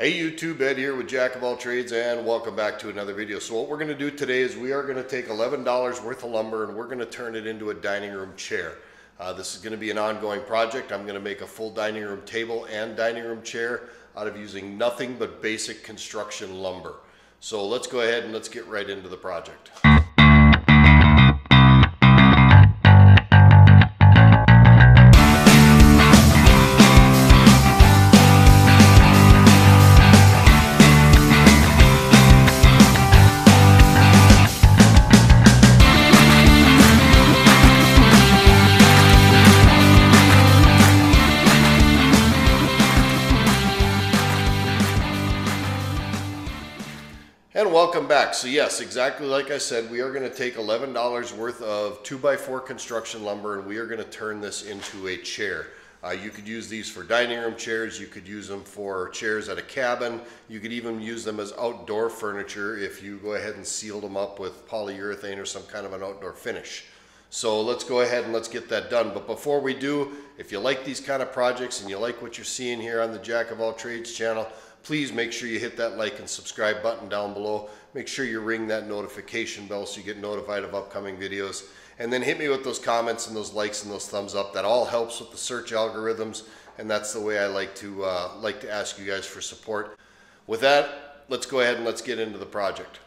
Hey YouTube, Ed here with Jack of all trades, and welcome back to another video. So what we're going to do today is we are going to take $11 worth of lumber and we're going to turn it into a dining room chair. This is going to be an ongoing project. I'm going to make a full dining room table and dining room chair out of using nothing but basic construction lumber. So let's go ahead and let's get right into the project. And welcome back. So yes, exactly like I said, we are going to take $11 worth of 2x4 construction lumber and we are going to turn this into a chair. You could use these for dining room chairs, you could use them for chairs at a cabin, you could even use them as outdoor furniture if you go ahead and seal them up with polyurethane or some kind of an outdoor finish. So let's go ahead and let's get that done. But before we do, if you like these kind of projects and you like what you're seeing here on the Jack of all trades channel, please make sure you hit that like and subscribe button down below. Make sure you ring that notification bell so you get notified of upcoming videos. And then hit me with those comments and those likes and those thumbs up. That all helps with the search algorithms, and that's the way I like to ask you guys for support. With that, let's go ahead and let's get into the project.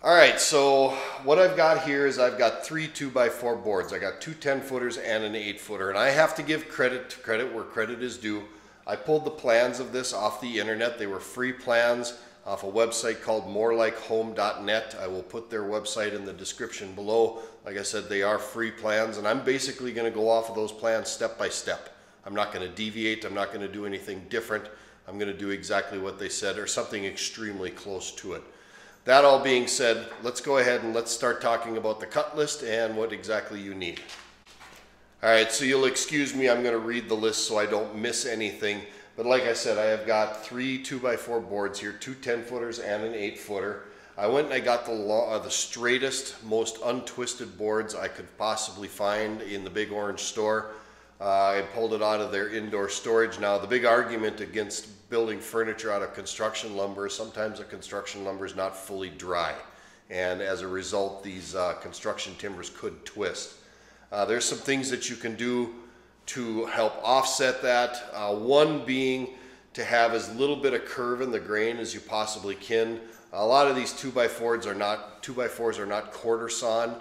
All right, so what I've got here is I've got three 2x4 boards. I got two 10-footers and an 8-footer, and I have to give credit to credit where credit is due. I pulled the plans of this off the internet. They were free plans off a website called morelikehome.net. I will put their website in the description below. Like I said, they are free plans, and I'm basically going to go off of those plans step by step. I'm not going to deviate. I'm not going to do anything different. I'm going to do exactly what they said or something extremely close to it. That all being said, let's go ahead and let's start talking about the cut list and what exactly you need. All right, so you'll excuse me, I'm going to read the list so I don't miss anything. But like I said, I have got three 2x4 boards here, two 10-footers and an 8-footer. I went and I got the straightest, most untwisted boards I could possibly find in the Big Orange store. I pulled it out of their indoor storage. Now, the big argument against building furniture out of construction lumber is sometimes the construction lumber is not fully dry. And as a result, these construction timbers could twist. There's some things that you can do to help offset that. One being to have as little bit of curve in the grain as you possibly can. A lot of these 2x4s are not quarter sawn.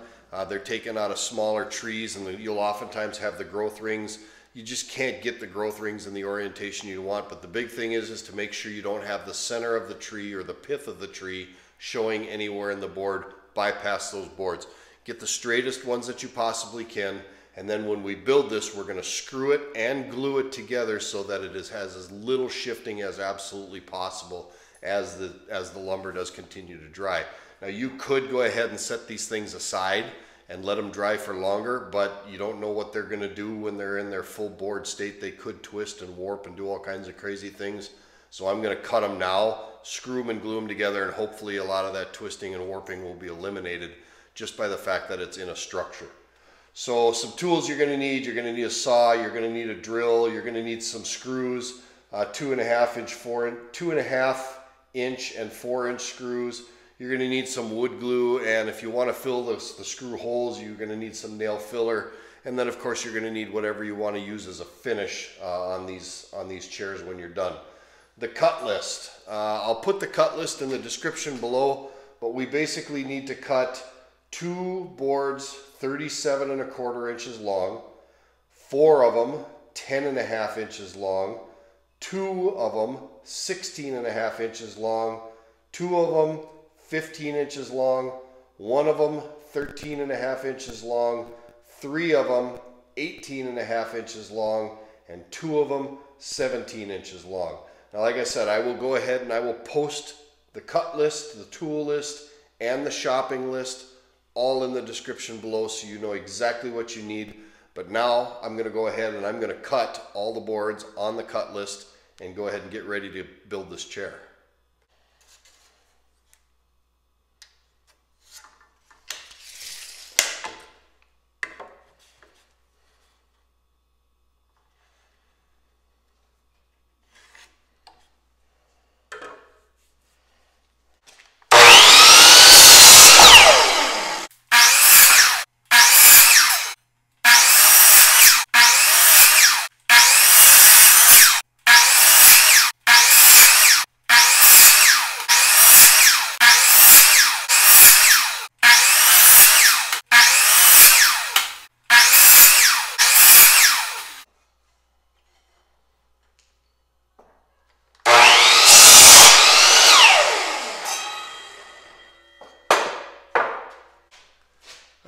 They're taken out of smaller trees, and you'll oftentimes have the growth rings. You just can't get the growth rings in the orientation you want. But the big thing is to make sure you don't have the center of the tree or the pith of the tree showing anywhere in the board. Bypass those boards. Get the straightest ones that you possibly can, and then when we build this, we're going to screw it and glue it together so that it has as little shifting as absolutely possible as the lumber does continue to dry. Now, you could go ahead and set these things aside and let them dry for longer, but you don't know what they're going to do when they're in their full board state. They could twist and warp and do all kinds of crazy things. So I'm going to cut them now, screw them and glue them together, and hopefully a lot of that twisting and warping will be eliminated just by the fact that it's in a structure. So some tools you're going to need a saw, you're going to need a drill, you're going to need some screws, 2.5 inch and 4 inch screws. You're going to need some wood glue, and if you want to fill the screw holes, you're going to need some nail filler. And then of course you're going to need whatever you want to use as a finish on these chairs when you're done. The cut list. I'll put the cut list in the description below, but we basically need to cut two boards 37.25 inches long, four of them 10.5 inches long, two of them 16.5 inches long, two of them 15 inches long, one of them 13.5 inches long, three of them 18.5 inches long, and two of them 17 inches long. Now, like I said, I will go ahead and I will post the cut list, the tool list, and the shopping list all in the description below so you know exactly what you need. But now I'm going to go ahead and I'm going to cut all the boards on the cut list and go ahead and get ready to build this chair.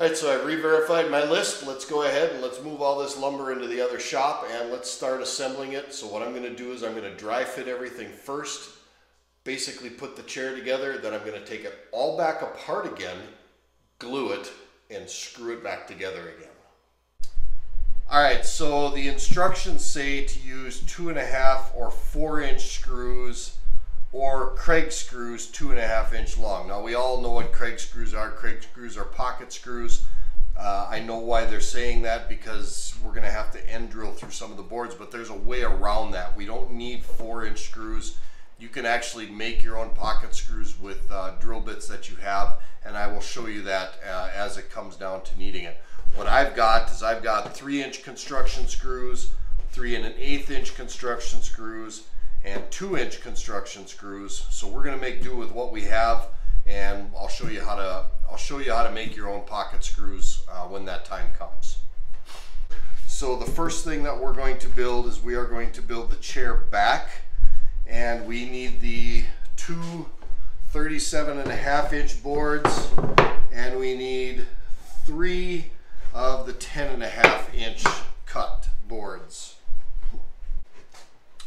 Alright, so I re-verified my list. Let's go ahead and let's move all this lumber into the other shop and let's start assembling it. So what I'm going to do is I'm going to dry fit everything first, basically put the chair together, then I'm going to take it all back apart again, glue it, and screw it back together again. Alright, so the instructions say to use 2.5 or 4-inch screws or Kreg screws 2.5 inch long. Now we all know what Kreg screws are. Kreg screws are pocket screws. I know why they're saying that, because we're going to have to end drill through some of the boards, but there's a way around that. We don't need 4-inch screws. You can actually make your own pocket screws with drill bits that you have, and I will show you that as it comes down to needing it. What I've got is I've got 3-inch construction screws, 3 1/8 inch construction screws, and 2-inch construction screws. So we're going to make do with what we have, and I'll show you how to make your own pocket screws when that time comes. So the first thing that we're going to build is we are going to build the chair back, and we need the 2 37.5 inch boards, and we need 3 of the 10.5 inch cut boards.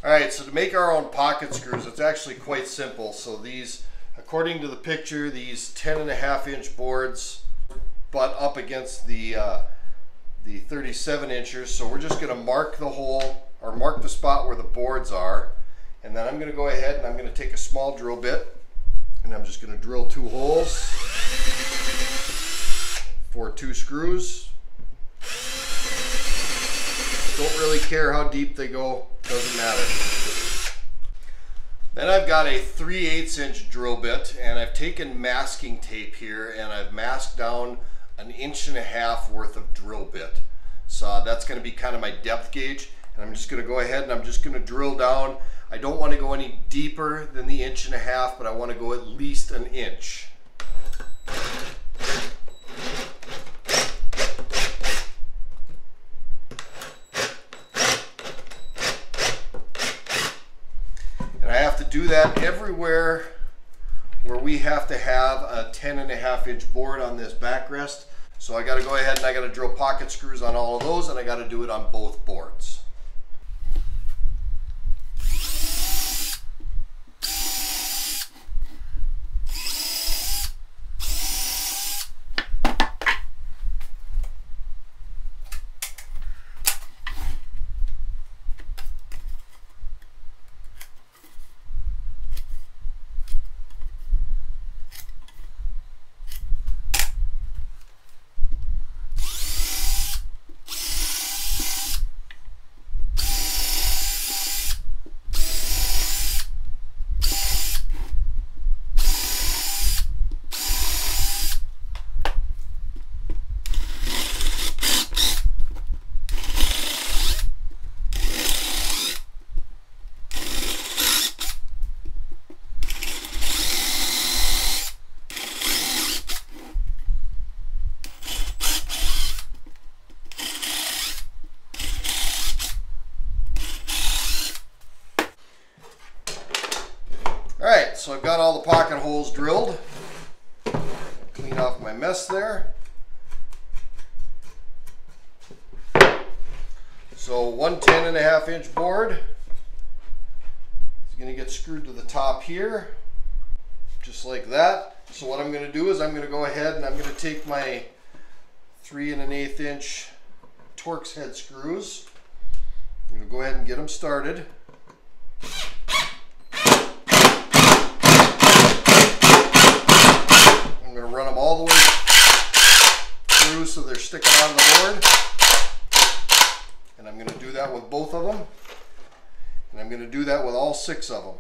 Alright, so to make our own pocket screws, it's actually quite simple. So these, according to the picture, these 10.5 inch boards butt up against the 37 inchers. So we're just going to mark the hole, or mark the spot where the boards are, and then I'm going to go ahead and I'm going to take a small drill bit and I'm just going to drill 2 holes for 2 screws. Don't really care how deep they go, doesn't matter. Then I've got a 3/8 inch drill bit, and I've taken masking tape here and I've masked down 1.5 inches worth of drill bit. So that's going to be kind of my depth gauge, and I'm just going to go ahead and I'm just going to drill down. I don't want to go any deeper than the 1.5 inches, but I want to go at least 1 inch. I have to do that everywhere where we have to have a 10.5 inch board on this backrest. So I got to go ahead and I got to drill pocket screws on all of those, and I got to do it on both boards. Alright, so I've got all the pocket holes drilled. Clean off my mess there. So one 10.5 inch board is going to get screwed to the top here, just like that. So what I'm going to do is I'm going to go ahead and I'm going to take my 3 1/8 inch Torx head screws. I'm going to go ahead and get them started. I'm going to run them all the way through so they're sticking out of the board. And I'm going to do that with both of them. And I'm going to do that with all 6 of them.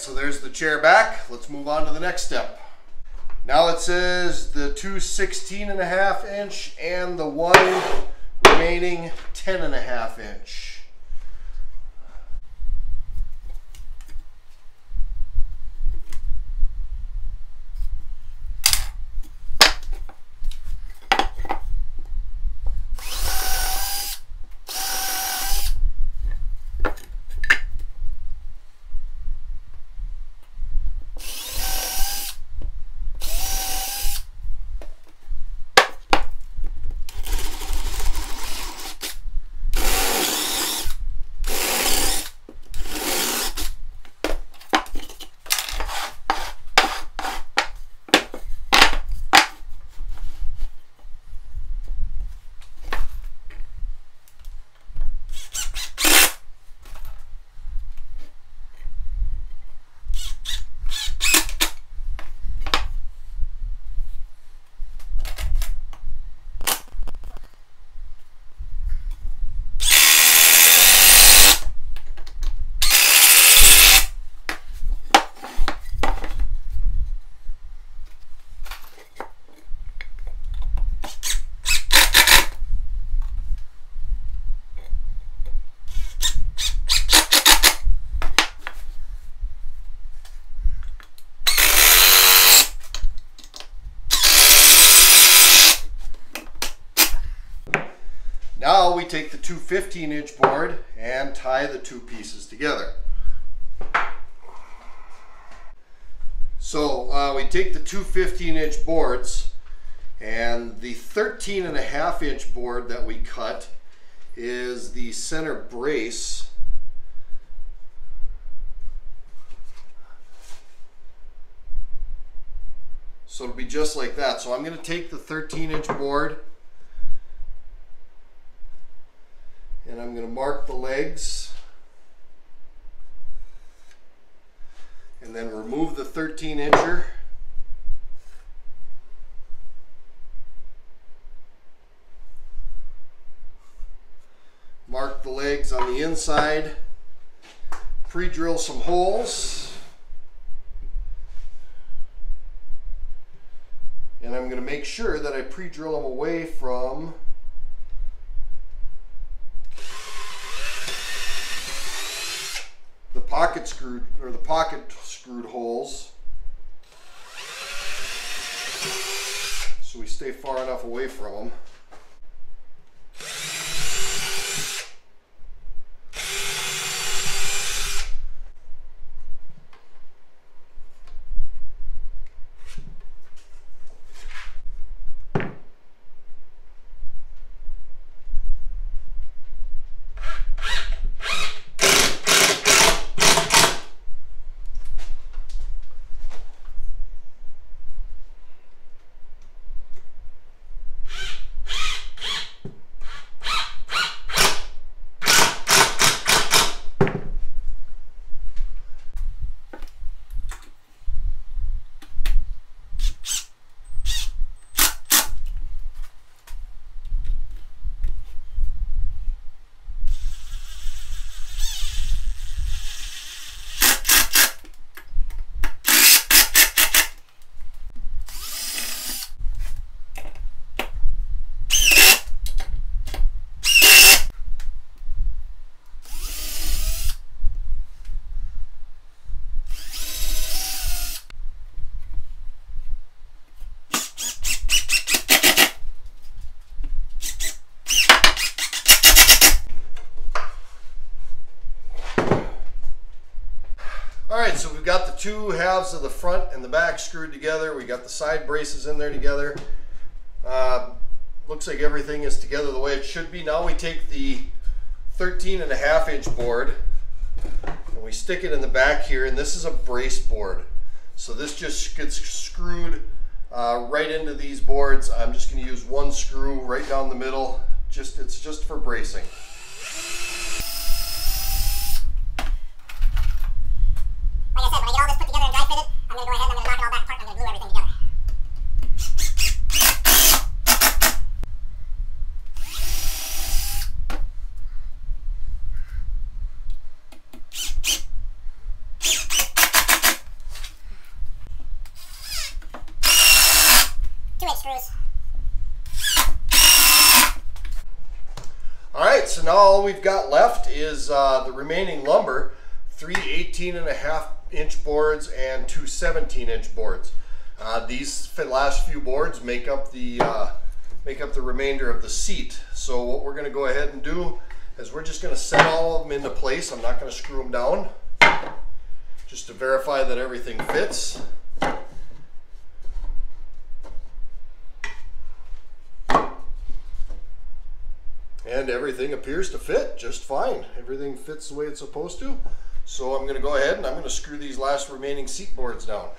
so there's the chair back. Let's move on to the next step. Now it says the two 16.5 inch and the one remaining 10.5 inch. Now we take the two 15-inch board and tie the two pieces together. So we take the two 15-inch boards, and the 13.5-inch board that we cut is the center brace. So it'll be just like that. So I'm going to take the 13-inch board and I'm going to mark the legs and then remove the 13-incher. Mark the legs on the inside, pre-drill some holes, and I'm going to make sure that I pre-drill them away from the pocket screwed holes, so we stay far enough away from them. Alright, so we've got the two halves of the front and the back screwed together. We got the side braces in there together. Looks like everything is together the way it should be. Now we take the 13.5-inch board and we stick it in the back here, and this is a brace board. So this just gets screwed right into these boards. I'm just going to use one screw right down the middle. It's just for bracing. Like I said, when I get all this put together and dry fitted, I'm going to go ahead and I'm going to knock it all back apart and I'm going to glue everything together. screws. All right, so now all we've got left is the remaining lumber, 3 18.5-inch boards and 2 17-inch boards. These last few boards make up the remainder of the seat. So what we're going to go ahead and do is we're just going to set all of them into place. I'm not going to screw them down, just to verify that everything fits. And everything appears to fit just fine. Everything fits the way it's supposed to. So I'm going to go ahead and I'm going to screw these last remaining seat boards down.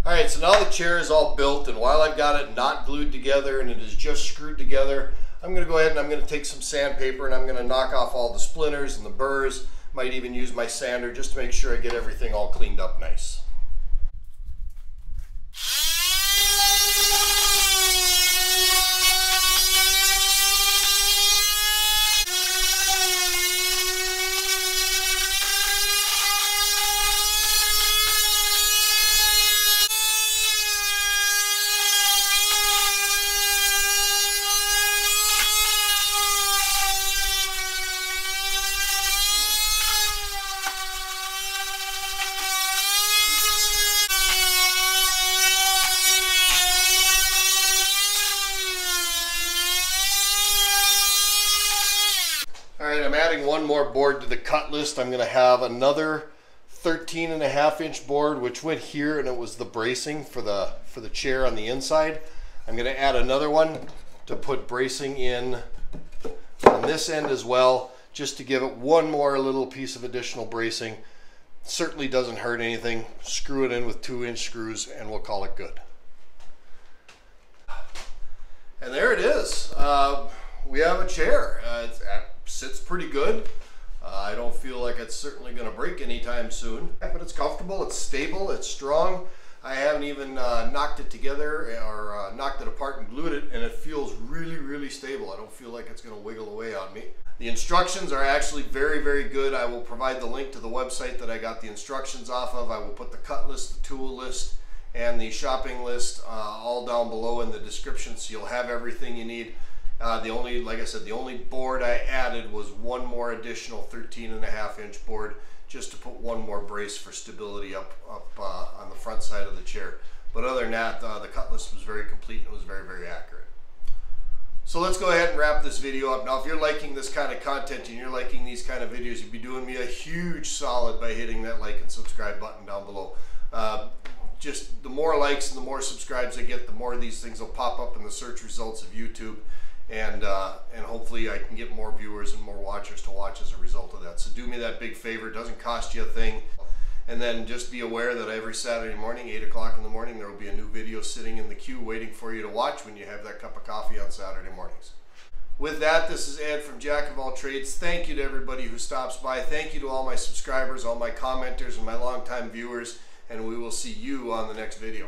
Alright, so now the chair is all built, and while I've got it not glued together and it is just screwed together, I'm going to go ahead and I'm going to take some sandpaper and I'm going to knock off all the splinters and the burrs. Might even use my sander just to make sure I get everything all cleaned up nice. Alright, I'm adding one more board to the cut list. I'm going to have another 13.5-inch board, which went here, and it was the bracing for the chair on the inside. I'm going to add another one to put bracing in on this end as well, just to give it one more little piece of additional bracing. Certainly doesn't hurt anything. Screw it in with 2-inch screws and we'll call it good. And there it is. We have a chair. It sits pretty good. I don't feel like it's certainly going to break anytime soon, but it's comfortable, it's stable, it's strong. I haven't even knocked it together or knocked it apart and glued it, and it feels really, really stable. I don't feel like it's going to wiggle away on me. The instructions are actually very, very good. I will provide the link to the website that I got the instructions off of. I will put the cut list, the tool list, and the shopping list all down below in the description, so you'll have everything you need. Like I said, the only board I added was one more additional 13.5-inch board, just to put one more brace for stability up on the front side of the chair. But other than that, the cut list was very complete and it was very, very accurate. So let's go ahead and wrap this video up. Now, if you're liking this kind of content and you're liking these kind of videos, you'd be doing me a huge solid by hitting that like and subscribe button down below. Just the more likes and the more subscribes I get, the more of these things will pop up in the search results of YouTube, and hopefully I can get more viewers and more watchers to watch as a result of that. So do me that big favor. It doesn't cost you a thing. And then just be aware that every Saturday morning, 8 o'clock in the morning, there will be a new video sitting in the queue waiting for you to watch when you have that cup of coffee on Saturday mornings. With that, this is Ed from Jack of All Trades. Thank you to everybody who stops by. Thank you to all my subscribers, all my commenters, and my longtime viewers. And we will see you on the next video.